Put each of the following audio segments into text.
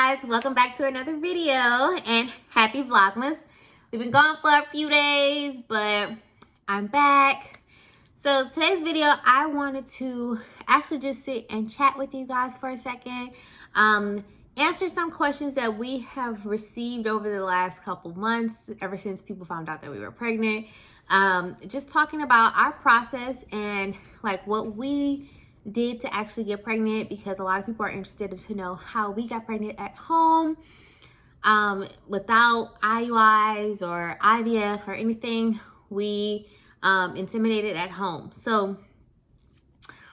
guys, welcome back to another video and happy Vlogmas. We've been gone for a few days, but I'm back. So today's video, I wanted to actually just sit and chat with you guys for a second, answer some questions that we have received over the last couple months, ever since people found out that we were pregnant. Just talking about our process and like what we did to actually get pregnant, because a lot of people are interested to know how we got pregnant at home without IUIs or IVF or anything. We inseminated at home. So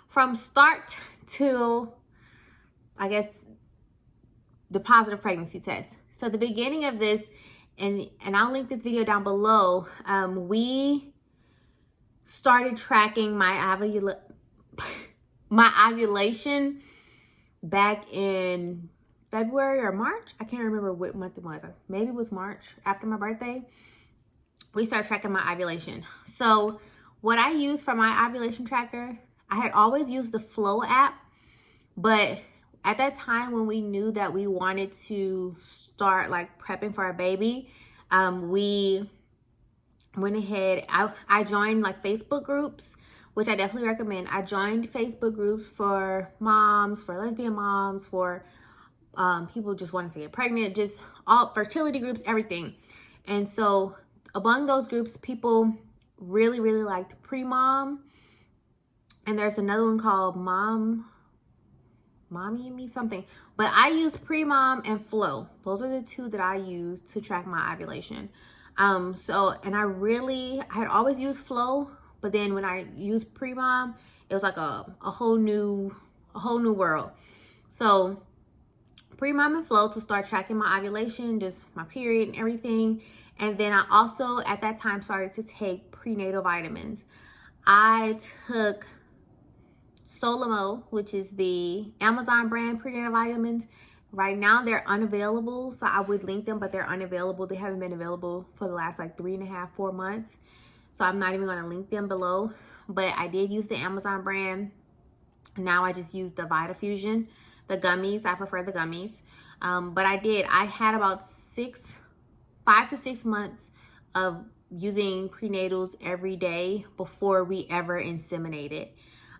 from start to, I guess, the positive pregnancy test. So the beginning of this, and I'll link this video down below, we started tracking my ovulation back in February or March. I can't remember what month it was. Maybe it was March, after my birthday. We started tracking my ovulation. So what I use for my ovulation tracker, I had always used the Flow app, but at that time when we knew that we wanted to start like prepping for our baby, we went ahead. I joined like Facebook groups, which I definitely recommend. I joined Facebook groups for moms, for lesbian moms, for people just wanting to get pregnant, just all fertility groups, everything. And so among those groups, people really liked Pre-Mom. And there's another one called Mommy and Me something. But I use Pre-Mom and Flow. Those are the two that I use to track my ovulation. And I had always used Flow. But then when I used Pre-Mom, it was like a whole new world. So Pre-Mom and Flow to start tracking my ovulation, just my period and everything. And then I also at that time started to take prenatal vitamins. I took Solimo, which is the Amazon brand prenatal vitamins. Right now they're unavailable, so I would link them, but they're unavailable. They haven't been available for the last like 3.5, 4 months. So I'm not even going to link them below, but I did use the Amazon brand. Now I just use the Vitafusion, the gummies. I prefer the gummies. But I had about 5 to 6 months of using prenatals every day before we ever inseminated.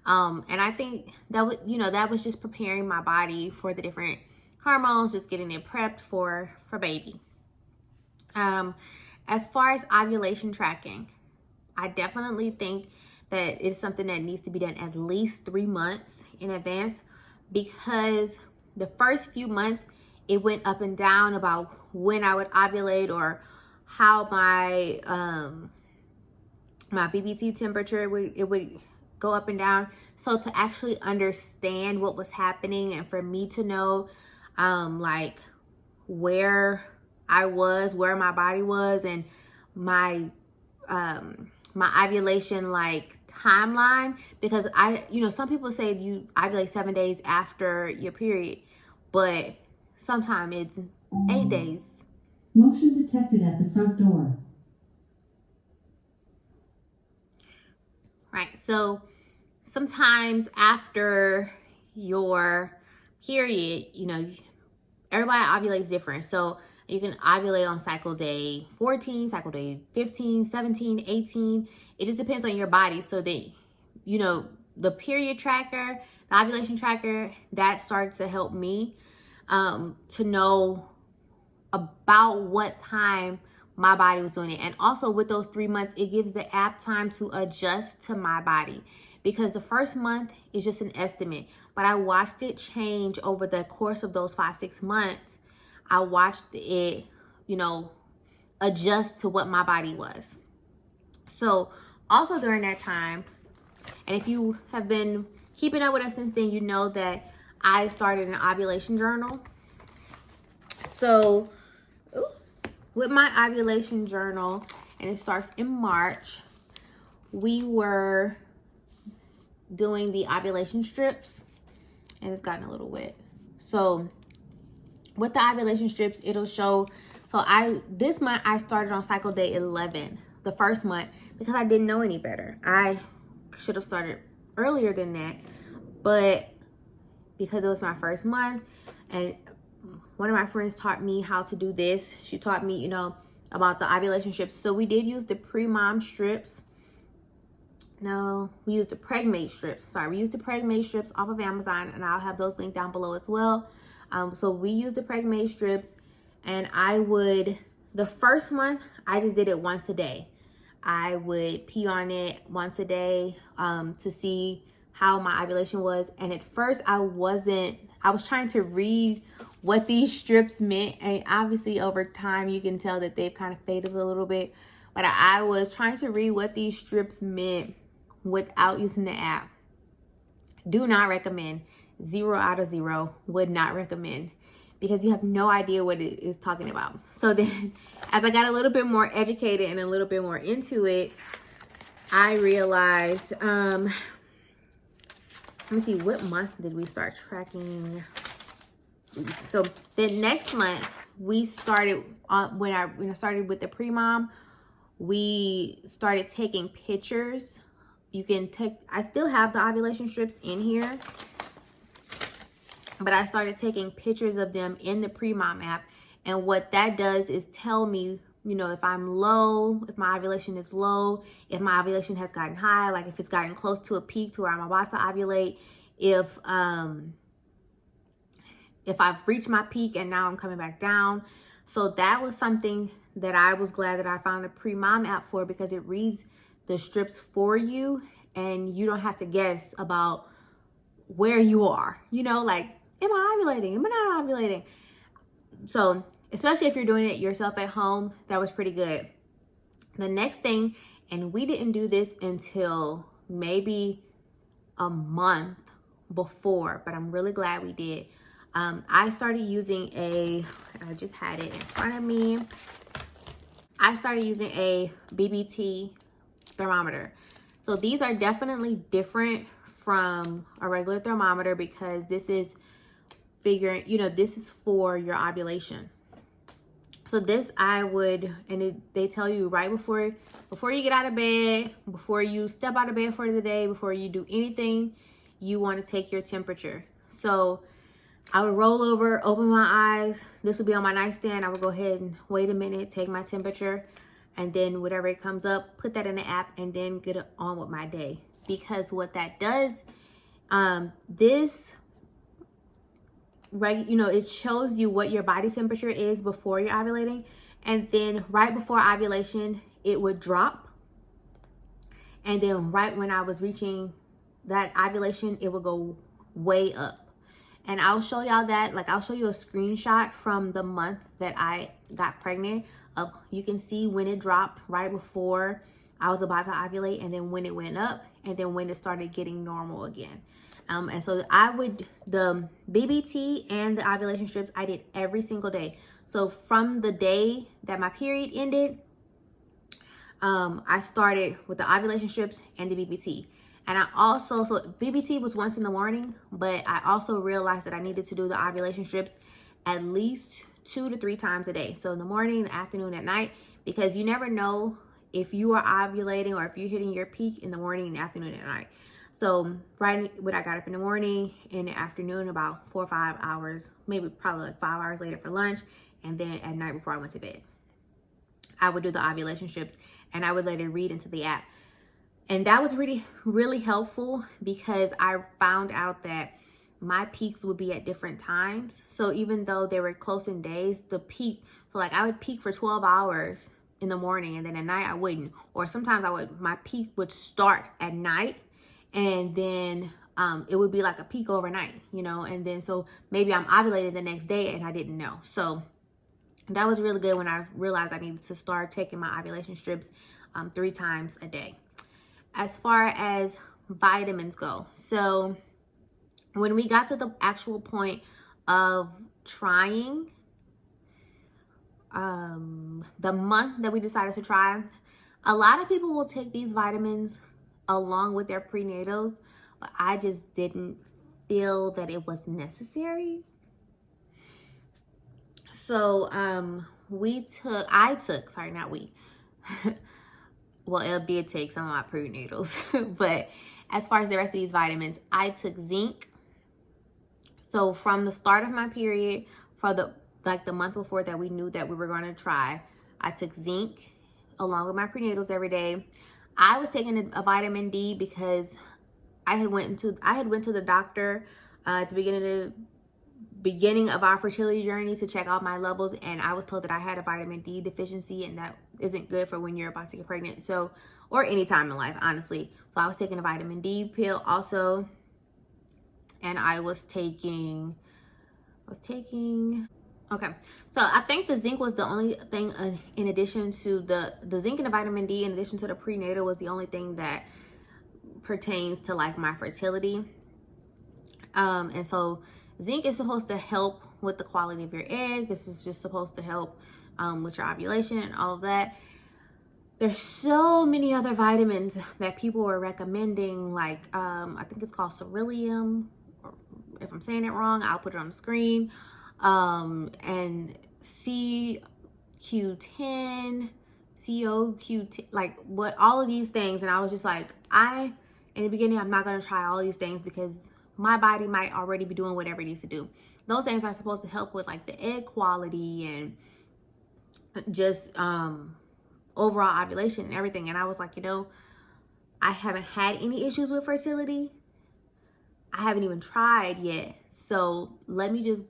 And I think that was just preparing my body for the different hormones, just getting it prepped for baby. As far as ovulation tracking, I definitely think that it's something that needs to be done at least 3 months in advance, because the first few months it went up and down about when I would ovulate or how my my BBT temperature would go up and down. So to actually understand what was happening and for me to know like where I was, where my body was, and my ovulation like timeline, because some people say you ovulate 7 days after your period, but sometimes it's 8 days. Motion detected at the front door. Right, so sometimes after your period, everybody ovulates different. So you can ovulate on cycle day 14, cycle day 15, 17, 18. It just depends on your body. So that, the period tracker, the ovulation tracker, that started to help me to know about what time my body was doing it. And also with those 3 months, it gives the app time to adjust to my body, because the first month is just an estimate. But I watched it change over the course of those 5-6 months. I watched it, adjust to what my body was. So also during that time, and if you have been keeping up with us since then, you know that I started an ovulation journal. So with my ovulation journal, and it starts in March, we were doing the ovulation strips, and it's gotten a little wet. So with the ovulation strips, it'll show. So this month I started on cycle day 11, the first month, because I didn't know any better. I should have started earlier than that, but because it was my first month, and one of my friends taught me how to do this. She taught me, you know, about the ovulation strips. So we did use the pre-mom strips. No, we used the Pregnate strips. Sorry, we used the Pregnate strips off of Amazon, and I'll have those linked down below as well. So we used the Pregnate strips, and the first month, I just did it once a day. I would pee on it once a day to see how my ovulation was. And at first I was trying to read what these strips meant. And obviously over time you can tell that they've kind of faded a little bit. But I was trying to read what these strips meant without using the app. Do not recommend. 0 out of 0. Would not recommend. Because you have no idea what it is talking about. So then, as I got a little bit more educated and a little bit more into it, I realized, let me see, what month did we start tracking? So the next month, we started, when I started with the pre-mom, we started taking pictures. I still have the ovulation strips in here, but I started taking pictures of them in the pre-mom app. And what that does is tell me, you know, if I'm low, if my ovulation is low, if my ovulation has gotten high, like if it's gotten close to a peak to where I'm about to ovulate, if I've reached my peak and now I'm coming back down. So that was something that I was glad that I found a pre-mom app for, because it reads the strips for you and you don't have to guess about where you are, you know, like, am I ovulating? Am I not ovulating? So, especially if you're doing it yourself at home, that was pretty good. The next thing, and we didn't do this until maybe a month before, but I'm really glad we did. I started using I just had it in front of me. I started using a BBT thermometer. So these are definitely different from a regular thermometer, because this is this is for your ovulation. So this they tell you right before you get out of bed, before you step out of bed for the day, before you do anything, you want to take your temperature. So I would roll over, open my eyes. This would be on my nightstand. I would go ahead and wait a minute, take my temperature, and then whatever it comes up, put that in the app, and then get on with my day. Because what that does, it shows you what your body temperature is before you're ovulating, and then right before ovulation it would drop, and then right when I was reaching that ovulation it would go way up. And I'll show y'all that, like I'll show you a screenshot from the month that I got pregnant. You can see when it dropped right before I was about to ovulate, and then when it went up, and then when it started getting normal again. And so the BBT and the ovulation strips, I did every single day. So from the day that my period ended, I started with the ovulation strips and the BBT. And so BBT was once in the morning, but I also realized that I needed to do the ovulation strips at least 2 to 3 times a day. So in the morning, the afternoon, at night, because you never know if you are ovulating or if you're hitting your peak in the morning, in the afternoon, at night. So right when I got up in the morning, in the afternoon, about 4 or 5 hours, probably like 5 hours later for lunch, and then at night before I went to bed, I would do the ovulation strips, and I would let it read into the app. And that was really, really helpful, because I found out that my peaks would be at different times. So even though they were close in days, the peak, so like I would peak for 12 hours in the morning, and then at night I wouldn't. Or sometimes my peak would start at night, and then it would be like a peak overnight, and then so maybe I'm ovulated the next day and I didn't know. So that was really good when I realized I needed to start taking my ovulation strips 3 times a day. As far as vitamins go, so when we got to the actual point of trying, the month that we decided to try, a lot of people will take these vitamins along with their prenatals, but I just didn't feel that it was necessary. So well, Elle did take some of my prenatals, but as far as the rest of these vitamins, I took zinc. So from the start of my period, like the month before that we knew that we were going to try, I took zinc along with my prenatals every day. I was taking a vitamin D because I had went to the doctor at the beginning of our fertility journey to check out my levels, and I was told that I had a vitamin D deficiency, and that isn't good for when you're about to get pregnant, so, or any time in life, honestly. So I was taking a vitamin D pill also, and I was taking okay, so I think the zinc was the only thing in addition to the zinc and the vitamin D, in addition to the prenatal, was the only thing that pertains to like my fertility. And so zinc is supposed to help with the quality of your egg. This is just supposed to help with your ovulation and all of that. There's so many other vitamins that people were recommending, like I think it's called ceruleum, or if I'm saying it wrong, I'll put it on the screen. And CQ10, COQ10, like what, all of these things. And I was just like, in the beginning, I'm not going to try all these things because my body might already be doing whatever it needs to do. Those things are supposed to help with like the egg quality and just overall ovulation and everything. And I was like, I haven't had any issues with fertility. I haven't even tried yet. So let me just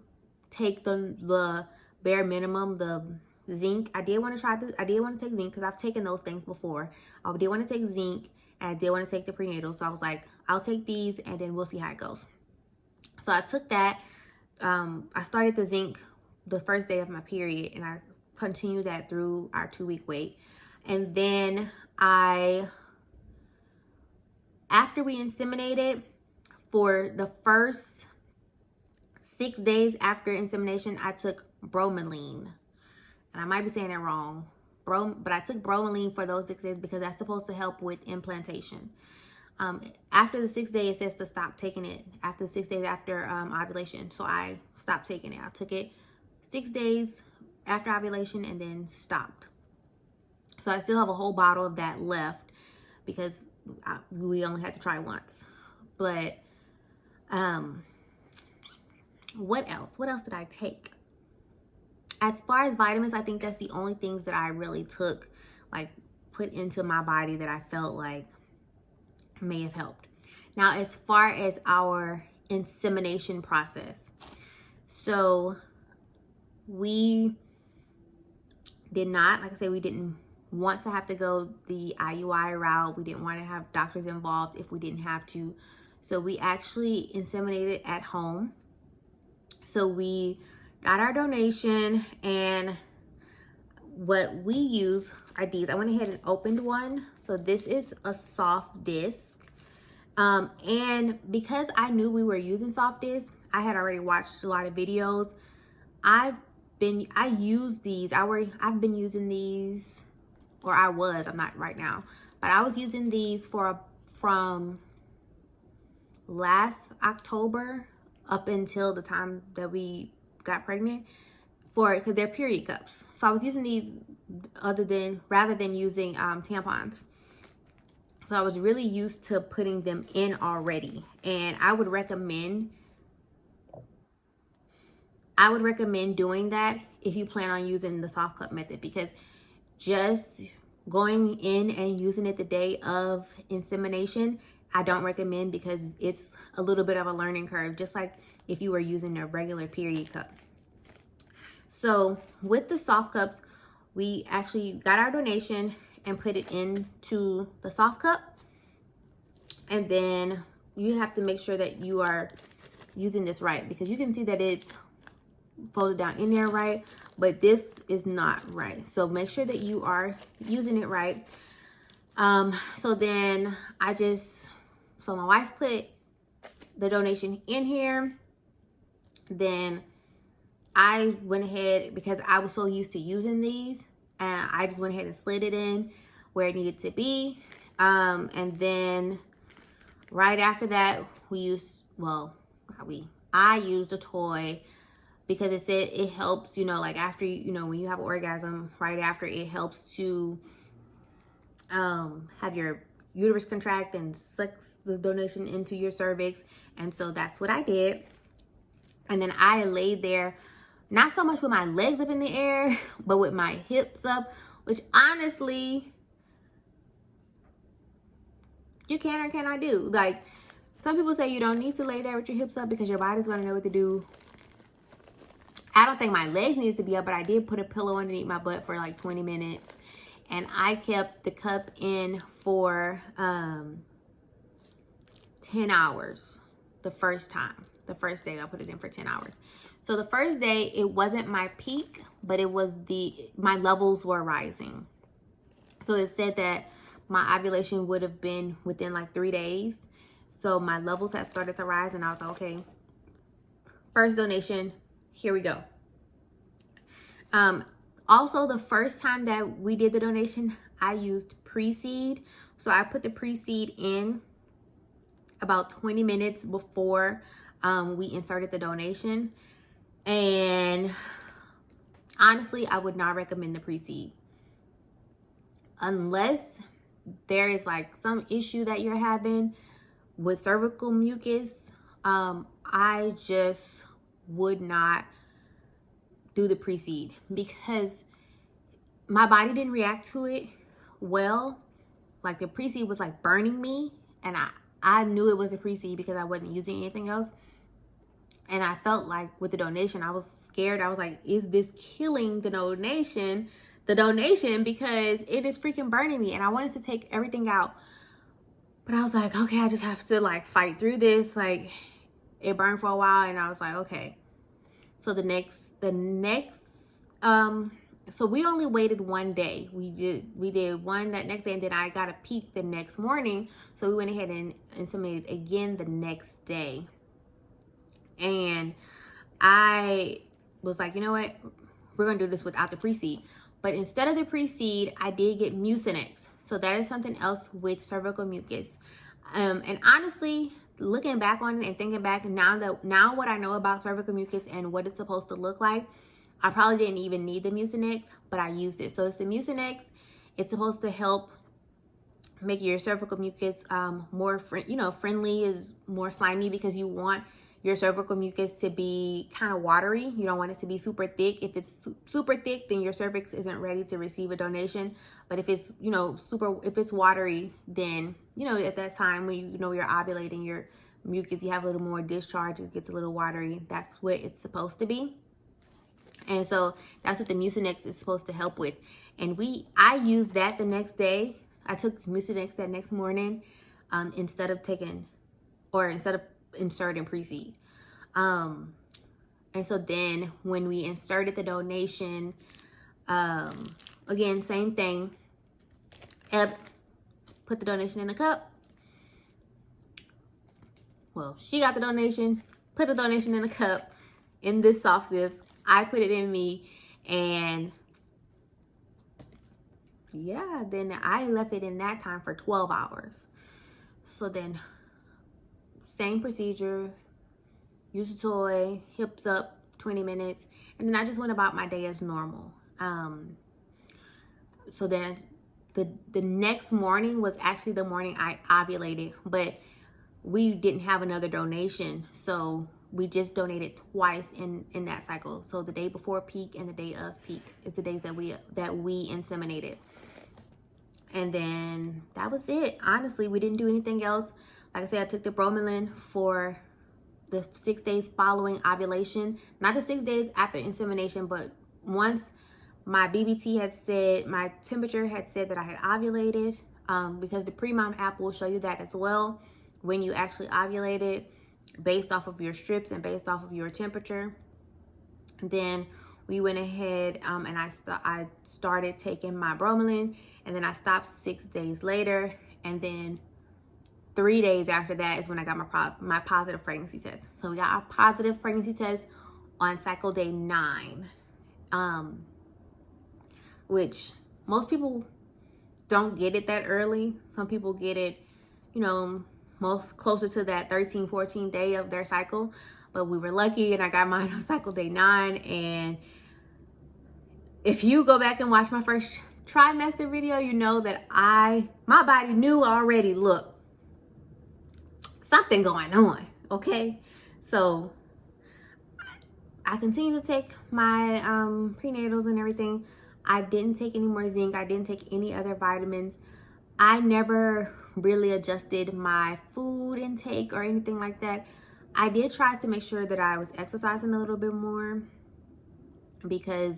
take the bare minimum, the zinc. I did want to try this. I did want to take zinc because I've taken those things before. I did want to take zinc, and I did want to take the prenatal. So I was like, I'll take these and then we'll see how it goes. So I took that. I started the zinc the first day of my period, and I continued that through our 2-week wait. And then after we inseminated, for the first 6 days after insemination, I took bromelain. And I might be saying it wrong, but I took bromelain for those 6 days because that's supposed to help with implantation. After the 6th day, it says to stop taking it after the 6 days after ovulation. So I stopped taking it. I took it 6 days after ovulation and then stopped. So I still have a whole bottle of that left because we only had to try once. But what else? What else did I take? As far as vitamins, I think that's the only things that I really took, like put into my body that I felt like may have helped. Now, as far as our insemination process, so we did not, like I said, we didn't want to have to go the IUI route. We didn't want to have doctors involved if we didn't have to. So we actually inseminated at home. So we got our donation, and what we use are these. I went ahead and opened one. So this is a soft disc. And because I knew we were using soft disc, I had already watched a lot of videos. I've been using these, or I was, I'm not right now, but I was using these from last October up until the time that we got pregnant, because they're period cups. So I was using these rather than using tampons. So I was really used to putting them in already. And I would recommend doing that if you plan on using the soft cup method, because just going in and using it the day of insemination, I don't recommend, because it's a little bit of a learning curve, just like if you were using a regular period cup. So with the soft cups, we actually got our donation and put it into the soft cup. And then you have to make sure that you are using this right, because you can see that it's folded down in there right, but this is not right. So make sure that you are using it right. So then my wife put the donation in here. Then I went ahead, because I was so used to using these, and I just went ahead and slid it in where it needed to be. And then right after that, I used a toy, because it said it helps, like after, when you have an orgasm, right after, it helps to have your uterus contract and sucks the donation into your cervix. And so that's what I did. And then I laid there not so much with my legs up in the air, but with my hips up, which honestly, you can or cannot do. Like, some people say you don't need to lay there with your hips up because your body's gonna know what to do. I don't think my legs need to be up, but I did put a pillow underneath my butt for like 20 minutes. And I kept the cup in for 10 hours the first time. The first day I put it in for 10 hours. So the first day, it wasn't my peak, but it was my levels were rising. So it said that my ovulation would have been within like 3 days. So my levels had started to rise, and I was like, okay, first donation, here we go. Also, the first time that we did the donation, I used pre-seed. So I put the pre-seed in about 20 minutes before we inserted the donation. And honestly, I would not recommend the pre-seed unless there is like some issue that you're having with cervical mucus. I just would not do the pre-seed because my body didn't react to it well. Like, the pre-seed was like burning me, and I knew it was a pre-seed because I wasn't using anything else. And I felt like with the donation, I was scared. I was like, is this killing the donation because it is freaking burning me, and I wanted to take everything out. But I was like, okay, I just have to like fight through this. Like, it burned for a while, and I was like, okay. So the next so we only waited one day. We did one that next day, and then I got a peak the next morning. So we went ahead and inseminated again the next day. And I was like, you know what? We're going to do this without the pre-seed. But instead of the pre-seed, I did get Mucinex. So that is something else with cervical mucus. And honestly, looking back on it and thinking back now what I know about cervical mucus and what it's supposed to look like, I probably didn't even need the Mucinex, but I used it. So it's the Mucinex. It's supposed to help make your cervical mucus more friendly, is more slimy, because you want your cervical mucus to be kind of watery. You don't want it to be super thick. If it's super thick, then your cervix isn't ready to receive a donation. But if it's, if it's watery, then, at that time when you're ovulating, your mucus, you have a little more discharge, it gets a little watery. That's what it's supposed to be. And so that's what the Mucinex is supposed to help with. And I used that the next day. I took Mucinex that next morning instead of inserting pre-seed. And so then when we inserted the donation, again, same thing. Put the donation in a cup. Well, she got the donation, put the donation in a cup in this soft disc. I put it in me, and yeah, then I left it in that time for 12 hours. So then same procedure, use the toy, hips up, 20 minutes. And then I just went about my day as normal. So then the next morning was actually the morning I ovulated, but we didn't have another donation. So we just donated twice in that cycle. So the day before peak and the day of peak is the days that we inseminated. And then that was it. Honestly, we didn't do anything else. Like I said, I took the bromelain for the 6 days following ovulation. Not the 6 days after insemination, but once my BBT had said, my temperature had said that I had ovulated, because the Pre-Mom app will show you that as well when you actually ovulated, based off of your strips and based off of your temperature. Then we went ahead and I started taking my bromelain, and then I stopped 6 days later, and then 3 days after that is when I got my positive pregnancy test. So we got our positive pregnancy test on cycle day 9, which most people don't get it that early. Some people get it, most closer to that 13, 14 day of their cycle. But we were lucky, and I got mine on cycle day 9. And if you go back and watch my first trimester video, you know that my body knew already, look, something going on, okay? So I continue to take my prenatals and everything. I didn't take any more zinc. I didn't take any other vitamins. I never really adjusted my food intake or anything like that. I did try to make sure that I was exercising a little bit more because,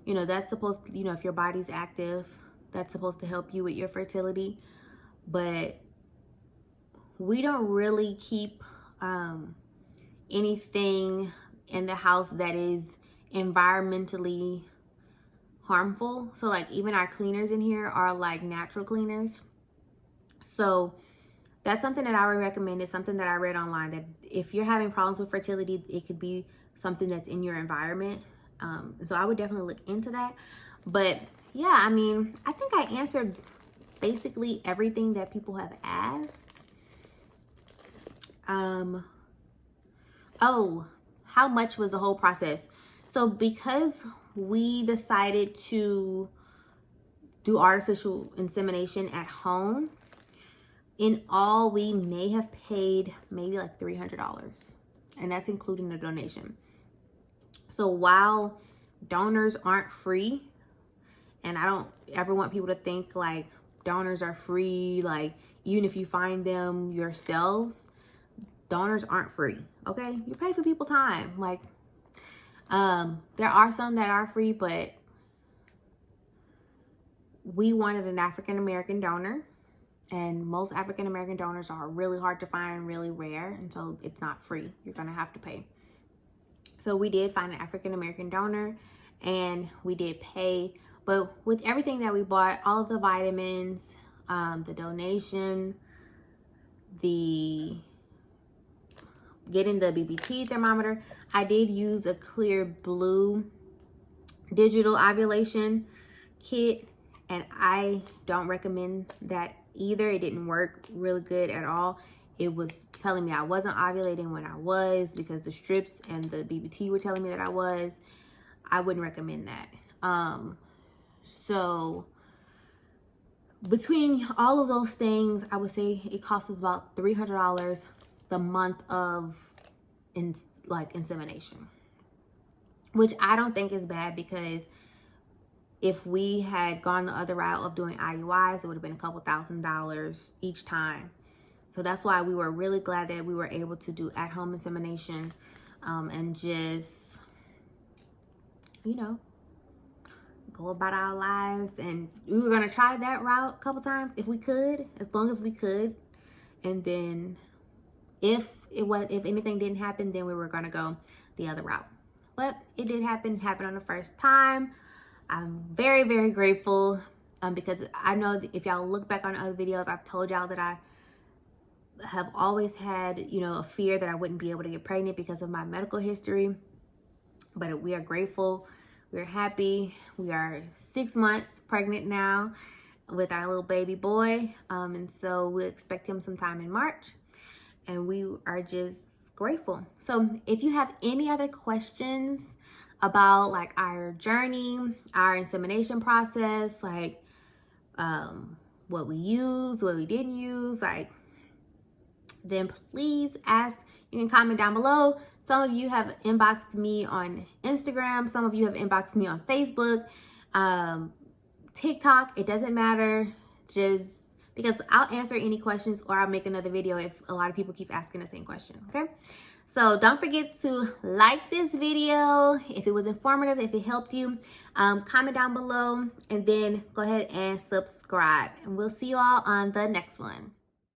you know, that's supposed to, you know, if your body's active, that's supposed to help you with your fertility. But we don't really keep anything in the house that is environmentally harmful. So like even our cleaners in here are like natural cleaners. So that's something that I would recommend. It's something that I read online, that if you're having problems with fertility, it could be something that's in your environment. So I would definitely look into that. But yeah, I mean, I think I answered basically everything that people have asked. Oh, how much was the whole process? So because we decided to do artificial insemination at home, in all, we may have paid maybe like $300, and that's including the donation. So while donors aren't free, and I don't ever want people to think like donors are free, like even if you find them yourselves, donors aren't free, okay? You pay for people time. Like, there are some that are free, but we wanted an African-American donor. And most African-American donors are really hard to find, really rare. And so it's not free. You're going to have to pay. So we did find an African-American donor and we did pay. But with everything that we bought, all of the vitamins, the donation, the getting the BBT thermometer, I did use a clear blue digital ovulation kit. And I don't recommend that either. It didn't work really good at all. It was telling me I wasn't ovulating when I was, because the strips and the BBT were telling me that I was. I wouldn't recommend that. So between all of those things, I would say it costs us about $300 the month of insemination, which I don't think is bad, because if we had gone the other route of doing IUIs, it would have been a couple $1,000s each time. So that's why we were really glad that we were able to do at-home insemination, and just, you know, go about our lives. And we were going to try that route a couple times if we could, as long as we could. And then if anything didn't happen, then we were going to go the other route. But it did happen on the first time. I'm very, very grateful, because I know that if y'all look back on other videos, I've told y'all that I have always had, you know, a fear that I wouldn't be able to get pregnant because of my medical history. But we are grateful. We're happy. We are 6 months pregnant now with our little baby boy. And so we expect him sometime in March. And we are just grateful. So if you have any other questions about like our journey, our insemination process, like what we used, what we didn't use, like, then please ask. You can comment down below. Some of you have inboxed me on Instagram. Some of you have inboxed me on Facebook, TikTok. It doesn't matter. Just because I'll answer any questions, or I'll make another video if a lot of people keep asking the same question, okay? So don't forget to like this video if it was informative, if it helped you. Comment down below, and then go ahead and subscribe. And we'll see you all on the next one.